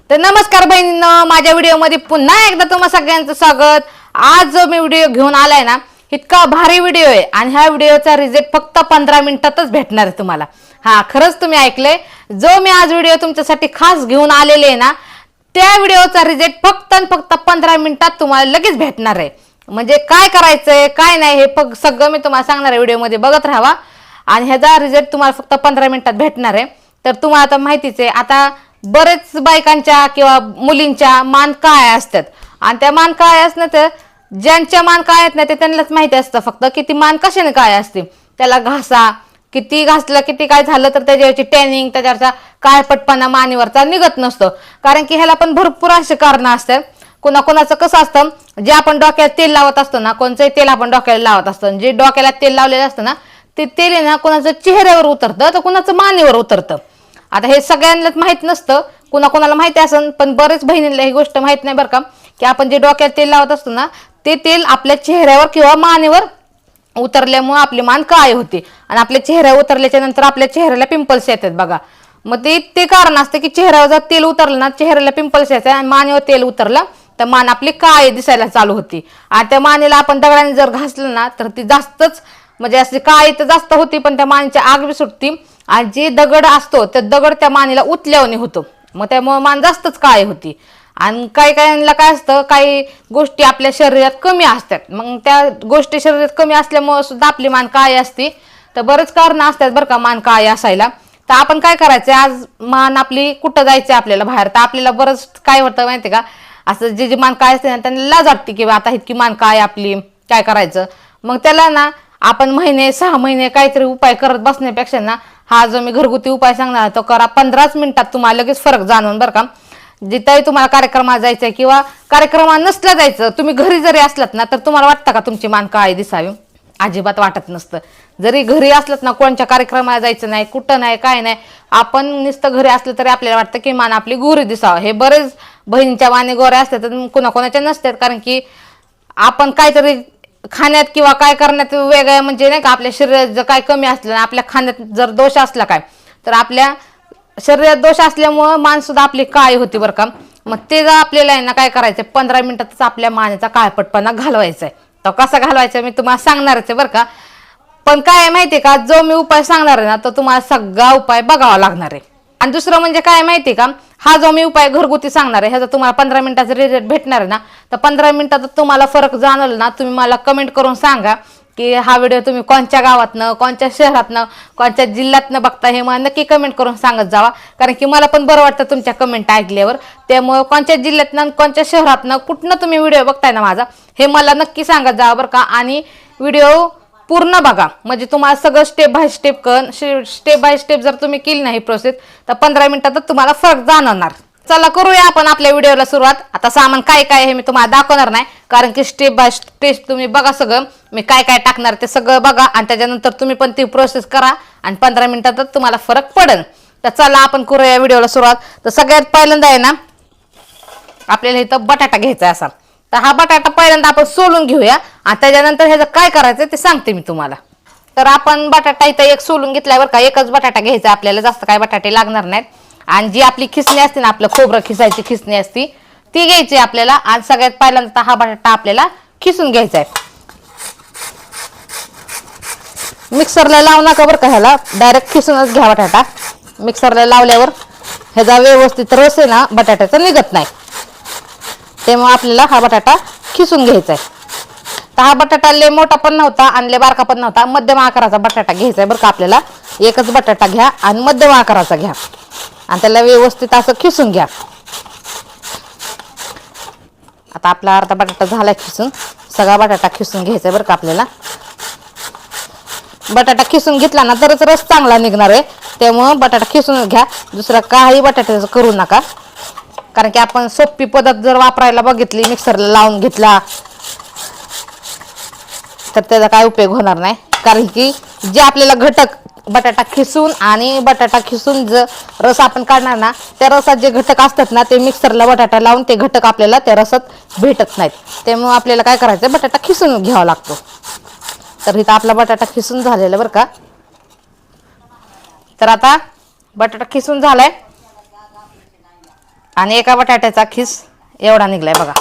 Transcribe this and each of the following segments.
तर नमस्कार बहिणींनो, माझ्या व्हिडिओमध्ये पुन्हा एकदा तुम्हा सगळ्यांचं स्वागत। आज जो मी व्हिडिओ घेऊन आलाय ना, इतका भारी व्हिडिओ आहे आणि ह्या व्हिडिओचा रिझल्ट फक्त 15 मिनिटातच भेटणार आहे तुम्हाला। हा, खरंच तुम्ही ऐकलंय, जो मी आज व्हिडिओ तुमच्यासाठी खास घेऊन आलेले आहे ना, त्या व्हिडिओचा रिझल्ट फक्त 15 मिनिटात तुम्हाला लगेच भेटणार आहे। म्हणजे काय करायचंय काय नाही हे सगळं मी तुम्हाला सांगणार आहे, व्हिडिओमध्ये बघत राहावा आणि ह्याचा रिझल्ट तुम्हाला फक्त 15 मिनिटात भेटणार आहे। तर तुम्हाला आता माहितीच आहे, आता बरेच बायकांच्या किंवा मुलींच्या मान काय असतात आणि त्या मान काय असणार, तर ज्यांच्या मान काय आहेत ना ते त्यांनाच माहिती असतं फक्त की ती मान कशाने काय असते। त्याला घासा, किती घासलं किती काय झालं तर त्याच्यावरची टॅनिंग, त्याच्यावरचा काळपटपणा मानेवरचा निघत नसतो, कारण की ह्याला पण भरपूर असे कारणं असतात। कोणाकोणाचं कसं असतं, जे आपण डोक्याला तेल लावत असतो ना, कोणचंही तेल आपण डोक्याला लावत असतो, जे डोक्याला तेल लावलेलं असतं ना ते तेल आहे ना, कोणाचं चेहऱ्यावर उतरतं तर कोणाचं मानेवर उतरतं। आता हे सगळ्यांनाच माहित नसतं, कुणाला माहिती असेल पण बरेच बहिणींना ही गोष्ट माहित नाही बरं का, की आपण जे डोक्यात तेल लावत असतो ना ते तेल आपल्या चेहऱ्यावर किंवा मानेवर उतरल्यामुळे आपली मान काळी होते आणि आपल्या चेहऱ्यावर उतरल्याच्या नंतर आपल्या चेहऱ्याला पिंपल्स येतात बघा। मग ते कारण असतं की चेहऱ्यावर जर तेल उतरलं ना, चेहऱ्याला पिंपल्स येतात आणि मानेवर तेल उतरलं तर मान आपली काळी दिसायला चालू होती आणि त्या मानेला आपण दगडाने जर घासलं ना तर ती जास्तच म्हणजे अशी काळी तर जास्त होती, पण त्या मानेची आग बी सुटती आणि जे दगड असतो त्या दगड त्या मानेला उतल्यावणी होतो, मग त्यामुळे मान जास्तच काळी होती। आणि काही काय असतं, काही गोष्टी आपल्या शरीरात कमी असतात, मग त्या गोष्टी शरीरात कमी असल्यामुळे सुद्धा आपली मान काळी असते। तर बरेच कारण असतात बरं का मान काळी असायला। तर आपण काय करायचं, आज मान आपली कुठं जायचं आपल्याला बाहेर, तर आपल्याला बरंच काय होतं माहिती का, असं जे मान काळी असते ना त्यांना लाज वाटते की आता इतकी मान काळी आपली काय करायचं। मग त्याला ना आपण महिने 6 महिने काहीतरी उपाय करत बसण्यापेक्षा ना, हा जो मी घरगुती उपाय सांगणार तो करा, 15 मिनिटात तुम्हाला लगेच फरक जाणवून बरं का। जिथंही तुम्हाला कार्यक्रमात जायचंय किंवा कार्यक्रमात नसलं जायचं, तुम्ही घरी जरी असलात ना तर तुम्हाला वाटतं का तुमची मान काळी दिसावी? अजिबात वाटत नसतं। जरी घरी असलात ना, कोणत्या कार्यक्रमाला जायचं नाही, कुठं नाही, काय नाही, आपण नुसतं घरी असलं तरी आपल्याला वाटतं की मान आपली गोरी दिसावं। हे बरेच बहिणीच्या माने गोऱ्या असतात, कोणाकोणाच्या नसतात, कारण की आपण काहीतरी खाण्यात किंवा काय करण्यात वेगळं म्हणजे नाही का, आपल्या शरीरात जर काय कमी असलं ना, आपल्या खाण्यात जर दोष असला काय तर आपल्या शरीरात दोष असल्यामुळं मान सुद्धा आपली काळी होती बरं का। मग ते जर आपल्याला आहे ना काय करायचं, 15 मिनिटातच आपल्या मानेचा काळपटपणा घालवायचा आहे। तर कसा घालवायचा मी तुम्हाला सांगणारच आहे बरं का, पण काय आहे माहिती आहे का, जो मी उपाय सांगणार आहे ना तो तुम्हाला सगळा उपाय बघावा लागणार आहे। आणि दुसरं म्हणजे काय माहिती का, हा जो मी उपाय घरगुती सांगणार आहे ह्याचा तुम्हाला 15 मिनिटाचा रिझल्ट भेटणार आहे ना, तर 15 मिनिटात तुम्हाला फरक जाणवला ना, तुम्ही मला कमेंट करून सांगा की हा व्हिडिओ तुम्ही कोणत्या गावातनं, कोणत्या शहरातनं, कोणत्या जिल्ह्यातनं बघता, हे मला नक्की कमेंट करून सांगत जावा, कारण की मला पण बरं वाटतं तुमच्या कमेंट ऐकल्यावर। त्यामुळे कोणत्या जिल्ह्यातनं, कोणत्या शहरातनं, कुठनं तुम्ही व्हिडिओ बघताय ना माझा, हे मला नक्की सांगत जावा बरं का। आणि व्हिडिओ पूर्ण बघा, म्हणजे तुम्हाला सगळं स्टेप बाय स्टेप जर तुम्ही केली नाही प्रोसेस तर 15 मिनिटातच तुम्हाला फरक जाणवणार। चला करूया आपण आपल्या व्हिडिओला सुरुवात। आता सामान काय काय हे मी तुम्हाला दाखवणार नाही, कारण की स्टेप बाय स्टेप तुम्ही बघा, सगळं मी काय काय टाकणार ते सगळं बघा आणि त्याच्यानंतर तुम्ही पण ती प्रोसेस करा आणि 15 मिनिटातच तुम्हाला फरक पडेल। तर चला आपण करूया व्हिडिओला सुरुवात। तर सगळ्यात पहिल्यांदा आहे ना, आपल्याला इथं बटाटा घ्यायचा असा, तर हा बटाटा पहिल्यांदा आपण सोलून घेऊया आणि त्याच्यानंतर ह्याचं काय करायचं ते सांगते मी तुम्हाला। तर आपण बटाटा इथं एक सोलून घेतल्यावर का, एकच बटाटा घ्यायचा आपल्याला, जास्त काय बटाटे लागणार नाहीत। आणि जी आपली खिसणी असते ना, आपलं खोबरं खिसायची खिसणी असती ती घ्यायची आपल्याला, आणि सगळ्यात पहिल्यांदा हा बटाटा आपल्याला खिसून घ्यायचा आहे। मिक्सरला लावू नका बरं का, ह्याला डायरेक्ट खिसूनच घ्या बटाटा। मिक्सरला लावल्यावर ह्याचा व्यवस्थित रस आहे ना बटाट्याचा निघत नाही, त्यामुळे आपल्याला हा बटाटा खिसून घ्यायचा आहे। तर हा बटाटा लय मोठा पण नव्हता आणि लय बारका पण नव्हता, मध्यम आकाराचा बटाटा घ्यायचा आहे बरं का आपल्याला। एकच बटाटा घ्या आणि मध्यम आकाराचा घ्या आणि त्याला व्यवस्थित असं खिसून घ्या। आता आपला अर्धा बटाटा झाला खिसून, सगळा बटाटा खिसून घ्यायचा बरं का आपल्याला। बटाटा खिसून घेतला ना तरच रस चांगला निघणार आहे, त्यामुळं बटाटा खिसून घ्या, दुसरा काही बटाट्याचं करू नका, कारण की आपण सोपी पद्धत जर वापरायला बघितली, मिक्सरला लावून घेतला तर त्याचा काय उपयोग होणार नाही। कारण की जे आपल्याला घटक बटाटा खिसून जर रस आपण काढणार ना, त्या रसात जे घटक असतात ना ते मिक्सरला बटाटा लावून ते घटक आपल्याला त्या रसात भेटत नाहीत, त्यामुळे आपल्याला काय करायचं, बटाटा खिसून घ्यावा लागतो। तर इथं आपला बटाटा खिसून झालेला बरं का। तर आता बटाटा खिसून झालाय, आणि एका बटाट्याचा खिस एवढा निघलाय बघा.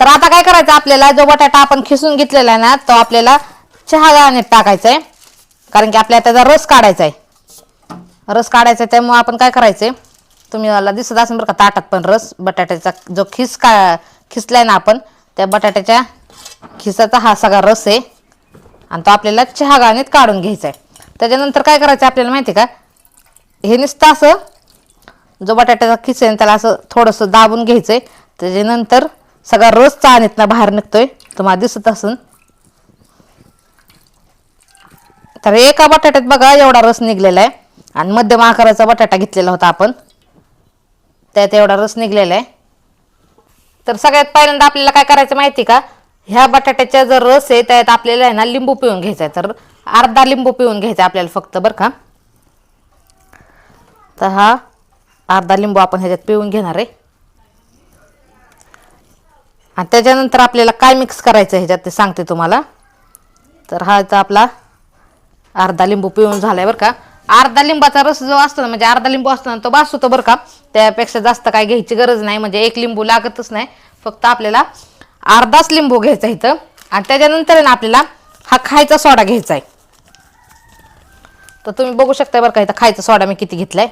तर आता काय करायचं आपल्याला, जो बटाटा आपण खिसून घेतलेला आहे ना तो आपल्याला चहा गाळणीत टाकायचा आहे, कारण की आपल्याला त्याचा रस काढायचा आहे. रस काढायचा आहे त्यामुळे आपण काय करायचंय, तुम्ही मला दिसत असेल बरं का ताटात पण रस, बटाट्याचा जो खिसलाय ना आपण त्या बटाट्याच्या खिसाचा हा सगळा रस आहे आणि तो आपल्याला चहा गाळणीत काढून घ्यायचा आहे. त्याच्यानंतर काय करायचं आपल्याला माहिती का, हे नुसतं असं जो बटाट्याचा खिस आहे त्याला असं थोडंसं दाबून घ्यायचंय. त्याच्यानंतर सगळा रस चाळणीतनं बाहेर निघतोय, तुम्हाला दिसत असून. तर एका बटाट्यात बघा एवढा रस निघलेला आहे आणि मध्यम आकाराचा बटाटा घेतलेला होता आपण, त्यात एवढा रस निघलेला आहे. तर सगळ्यात पहिल्यांदा आपल्याला काय करायचं माहिती का, ह्या बटाट्याचा जो रस आहे त्यात आपल्याला आहे ना लिंबू पिळून घ्यायचा आहे. तर अर्धा लिंबू पिळून घ्यायचा आपल्याला फक्त बरं का. तर हा अर्धा लिंबू आपण ह्याच्यात पिळून घेणार आहे आणि त्याच्यानंतर आपल्याला काय मिक्स करायचं ह्याच्यात ते सांगते तुम्हाला. तर हा इथं आपला अर्धा लिंबू पिळून झालाय बरं का. अर्धा लिंबाचा रस जो असतो ना, म्हणजे अर्धा लिंबू असतो ना तो बास होतो बरं का, त्यापेक्षा जास्त काय घ्यायची गरज नाही, म्हणजे एक लिंबू लागतच नाही, फक्त आपल्याला अर्धाच लिंबू घ्यायचा इथं. आणि त्याच्यानंतर ना आपल्याला हा खायचा सोडा घ्यायचा आहे. तर तुम्ही बघू शकता बरं का इथं खायचा सोडा मी किती घेतलाय,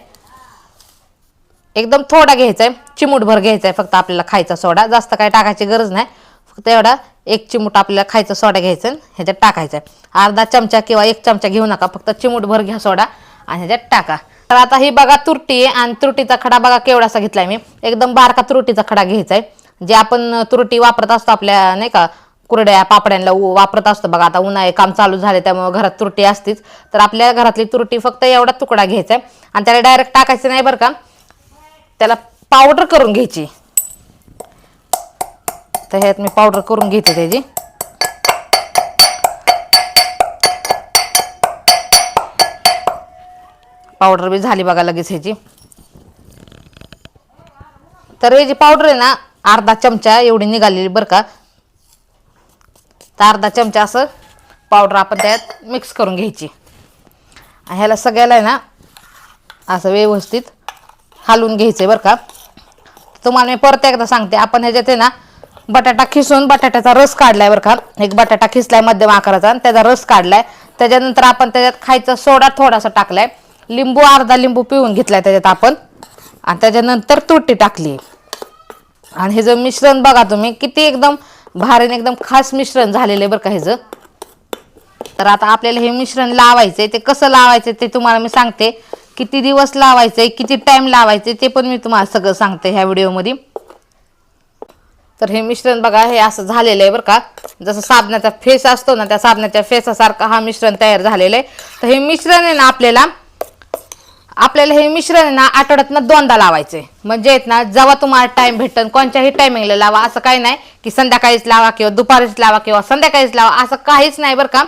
एकदम थोडा घ्यायचा आहे, चिमूटभर घ्यायचा आहे फक्त आपल्याला खायचा सोडा, जास्त काय टाकायची गरज नाही, फक्त एवढा एक चिमूट आपल्याला खायचा सोडा घ्यायचा आहे, ह्याच्यात टाकायचा आहे. अर्धा चमचा किंवा एक चमचा घेऊ नका, फक्त चिमूटभर घ्या सोडा आणि ह्याच्यात टाका. तर आता ही बघा तुरटी आहे आणि तुरटीचा खडा बघा केवढासा घेतलाय मी, एकदम बारका तुरटीचा खडा घ्यायचा आहे. जे आपण तुरटी वापरत असतो आपल्या नाही का कुरड्या पापड्यांना वापरत असतो बघा. आता उन्हाळे काम चालू झाले त्यामुळे घरात तुरटी असतीच, तर आपल्या घरातली तुरटी फक्त एवढा तुकडा घ्यायचा आहे आणि त्याला डायरेक्ट टाकायचं नाही बरं का, त्याला पावडर करून घ्यायची. तर ह्यात मी पावडर करून घेते त्याची. पावडर बी झाली बघा लगेच ह्याची. तर ही जी पावडर आहे ना अर्धा चमचा एवढी निघालेली बरं का. तर अर्धा चमचा असं पावडर आपण त्यात मिक्स करून घ्यायची आणि ह्याला सगळ्याला आहे ना असं व्यवस्थित हलवून घ्यायचं बरं का. तुम्हाला मी परत एकदा सांगते, आपण ह्याच्यात आहे ना बटाटा खिसून बटाट्याचा रस काढलाय बरं का. एक बटाटा खिसलाय मध्यम आकाराचा आणि त्याचा रस काढलाय. त्याच्यानंतर आपण त्याच्यात खायचा सोडा थोडासा टाकलाय, लिंबू अर्धा लिंबू पिळून घेतलाय त्याच्यात आपण आणि त्याच्यानंतर तुरटी टाकली आणि हे जे मिश्रण बघा तुम्ही किती एकदम भारीने एकदम खास मिश्रण झालेलं आहे बरं का ह्याचं. तर आता आपल्याला हे मिश्रण लावायचंय, ते कसं लावायचं ते तुम्हाला मी सांगते, किती दिवस लावायचंय, किती टाइम लावायचंय ते पण मी तुम्हाला सगळं सांगते ह्या व्हिडिओमध्ये. तर हे मिश्रण बघा हे असं झालेलं आहे बरं का, जसं साबणाचा फेस असतो ना त्या साबणाच्या फेसासारखं हा मिश्रण तयार झालेलं आहे. तर हे मिश्रण आहे ना आपल्याला हे मिश्रण आहे ना आठवड्यातनं 2दा लावायचंय. म्हणजे आहेत ना जेव्हा तुम्हाला टाइम भेटेल कोणत्याही टायमिंगला लावा, असं काही नाही की संध्याकाळीच लावा किंवा दुपारीच लावा किंवा संध्याकाळीच लावा, असं काहीच नाही बरं का.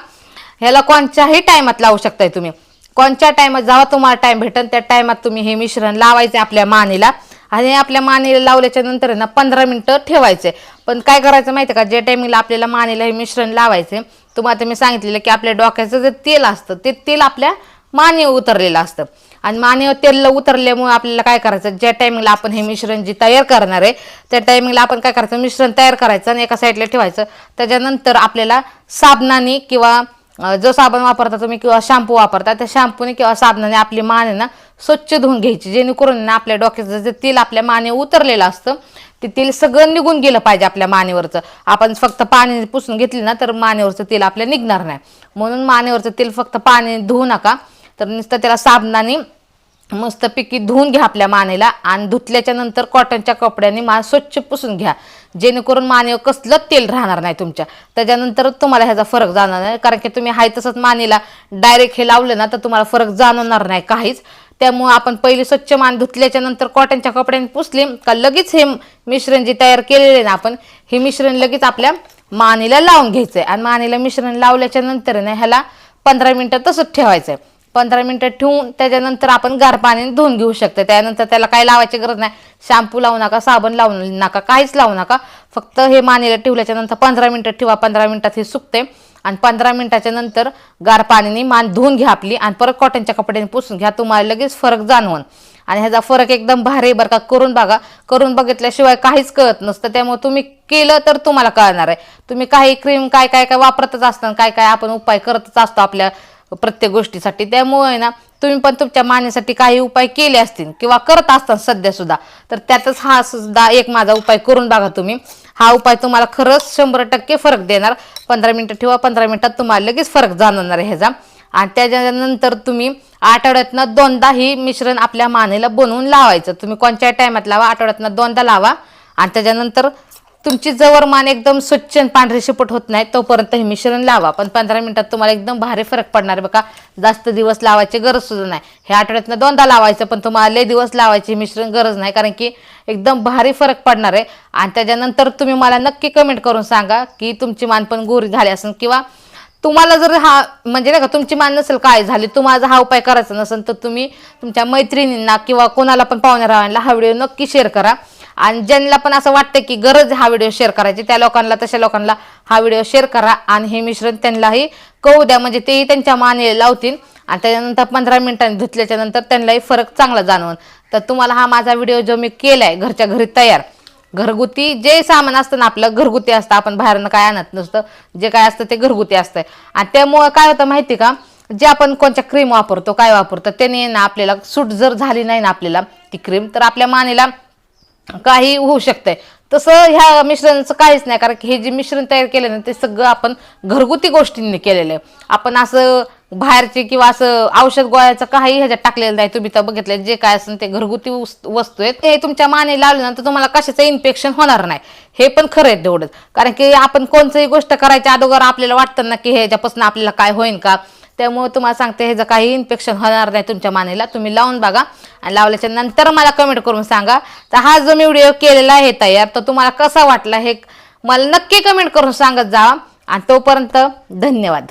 ह्याला कोणत्याही टायमात लावू शकताय तुम्ही, कोणत्या टायमात जेव्हा तुम्हाला टाइम भेटेल त्या टायमात तुम्ही हे मिश्रण लावायचे आपल्या मानेला आणि आपल्या मानेला लावल्याच्या नंतर आहे ना 15 मिनिटं ठेवायचे. पण काय करायचं माहिती आहे का, जे टायमिंगला आपल्याला मानेला हे मिश्रण लावायचे, तुम्हाला मी सांगितलेलं की आपल्या डोक्याचं जे तेल असतं ते तेल आपल्या मानेवर उतरलेलं असतं आणि मानेवर तेल उतरल्यामुळे आपल्याला काय करायचं, ज्या टायमिंगला आपण हे मिश्रण जे तयार करणार आहे त्या टायमिंगला आपण काय करायचं, मिश्रण तयार करायचं आणि एका साईडला ठेवायचं. त्याच्यानंतर आपल्याला साबणाने किंवा जो साबण वापरता तुम्ही किंवा शॅम्पू वापरता त्या शॅम्पूने किंवा साबणाने आपली मान आहे ना स्वच्छ धुवून घ्यायची, जेणेकरून ना आपल्या डोक्याचं जे तेल आपल्या मानेवर उतरलेलं असतं ते तेल सगळं निघून गेलं पाहिजे आपल्या मानेवरचं. आपण फक्त पाणी पुसून घेतली ना तर मानेवरचं तेल आपल्या निघणार नाही, म्हणून मानेवरचं तेल फक्त पाणी धुवू नका, तर नुसतं त्याला साबणाने मस्तपैकी धुवून घ्या आपल्या मानेला आणि धुतल्याच्या नंतर कॉटनच्या कपड्याने मान स्वच्छ पुसून घ्या, जेणेकरून मानेवर कसलं तेल राहणार नाही तुमच्या. त्याच्यानंतर तुम्हाला ह्याचा फरक जाणवणार नाही, कारण की तुम्ही हाय तसंच मानेला डायरेक्ट हे लावलं ना तर तुम्हाला फरक जाणवणार नाही काहीच. त्यामुळे आपण पहिली स्वच्छ मान धुतल्याच्या नंतर कॉटनच्या कपड्याने पुसली का लगेच हे मिश्रण जे तयार केलेले ना आपण हे मिश्रण लगेच आपल्या मानेला लावून घ्यायचंय आणि मानेला मिश्रण लावल्याच्या नंतर ना ह्याला 15 मिनिटं तसंच ठेवायचंय. 15 मिनिटं ठेवून त्याच्यानंतर आपण गार पाण्याने धुवून घेऊ शकतो. त्यानंतर त्याला काय लावायची गरज नाही, शॅम्पू लावू नका, साबण लावू नका, काहीच लावू नका, फक्त हे मानेला ठेवल्याच्या नंतर 15 मिनिटं ठेवा. 15 मिनिटात हे सुकते आणि 15 मिनिटाच्या नंतर गार पाण्याने मान धुवून घ्या आपली आणि परत कॉटनच्या कपड्याने पुसून घ्या. तुम्हाला लगेच फरक जाणवून. आणि ह्याचा फरक एकदम भारी आहे बरं का. करून बघा. करून बघितल्याशिवाय काहीच कळत नसतं. त्यामुळे तुम्ही केलं तर तुम्हाला कळणार आहे. तुम्ही काही क्रीम काय काय काय वापरतच असताना काय काय आपण उपाय करतच असतो आपल्या प्रत्येक गोष्टीसाठी. त्यामुळे ना तुम्ही पण तुमच्या मानेसाठी काही उपाय केले असतील किंवा करत असतात सध्या सुद्धा, तर त्यातच हा सुद्धा एक माझा उपाय करून बघा तुम्ही. हा उपाय तुम्हाला खरंच 100% फरक देणार. 15 मिनिटं ठेवा. 15 मिनिटात तुम्हाला लगेच फरक जाणवणार आहे ह्याचा. आणि त्याच्यानंतर तुम्ही आठवड्यातनं 2दा ही मिश्रण आपल्या मानेला बनवून लावायचं. तुम्ही कोणत्याही टायमात लावा, आठवड्यातनं 2दा लावा. आणि त्याच्यानंतर तुमची जवळ मान एकदम स्वच्छ पांढरी शिपट होत नाही तोपर्यंत हे मिश्रण लावा. पण 15 मिनिटात तुम्हाला एकदम भारी फरक पडणार आहे बघा. जास्त दिवस लावायची गरज सुद्धा नाही. हे आठवड्यातनं 2दा लावायचं, पण तुम्हाला लय दिवस लावायची मिश्रण गरज नाही, कारण की एकदम भारी फरक पडणार आहे. आणि त्याच्यानंतर तुम्ही मला नक्की कमेंट करून सांगा की तुमची मान पण गोरी झाली असेल, किंवा तुम्हाला जर हा म्हणजे नाही का तुमची मान नसेल काय झाली, तुम्हाला हा उपाय करायचा नसेल, तर तुम्ही तुमच्या मैत्रिणींना किंवा कोणाला पण पाहुण्यारावांना हा व्हिडिओ नक्की शेअर करा. आणि ज्यांना पण असं वाटतं की गरज हा व्हिडिओ शेअर करायची, त्या लोकांना तशा लोकांना हा व्हिडिओ शेअर करा. आणि हे मिश्रण त्यांनाही कळू द्या, म्हणजे तेही त्यांच्या मानेला लावतील. आणि त्याच्यानंतर 15 मिनिटांनी धुतल्याच्या नंतर त्यांनाही फरक चांगला जाणवून. तर तुम्हाला हा माझा व्हिडिओ जो मी केलाय घरच्या घरी तयार, घरगुती जे सामान असतं ना आपलं घरगुती असतं, आपण बाहेरनं काय आणत नसतं, जे काय असतं ते घरगुती असतं. आणि त्यामुळं काय होतं माहिती का, जे आपण कोणत्या क्रीम वापरतो काय वापरतो त्याने ना आपल्याला सूट जर झाली नाही ना आपल्याला ती क्रीम, तर आपल्या मानेला काही होऊ शकतंय. तसं ह्या मिश्रणाचं काहीच नाही, कारण की हे जे मिश्रण तयार केलं ना ते सगळं आपण घरगुती गोष्टींनी केलेलं आहे. आपण असं बाहेरचे किंवा असं औषध गोळ्याचं काही ह्याच्यात टाकलेलं नाही. तुम्ही तर बघितलं जे काय असेल ते घरगुती वस्तू आहेत. ते तुमच्या माने लावले ना तर तुम्हाला कशाचं इन्फेक्शन होणार नाही. हे पण खरं आहे तेवढंच, कारण की आपण कोणतीही गोष्ट करायच्या अगोदर आपल्याला वाटतं ना की ह्याच्यापासून आपल्याला काय होईल का. त्यामुळे तुम्हाला सांगते ह्याचं काही इन्फेक्शन होणार नाही तुमच्या मानेला. तुम्ही लावून बघा आणि लावल्याच्या नंतर मला कमेंट करून सांगा. तर हा जो मी व्हिडिओ केलेला आहे तयार, तर तुम्हाला कसा वाटला हे मला नक्की कमेंट करून सांगत जावा. आणि तोपर्यंत धन्यवाद.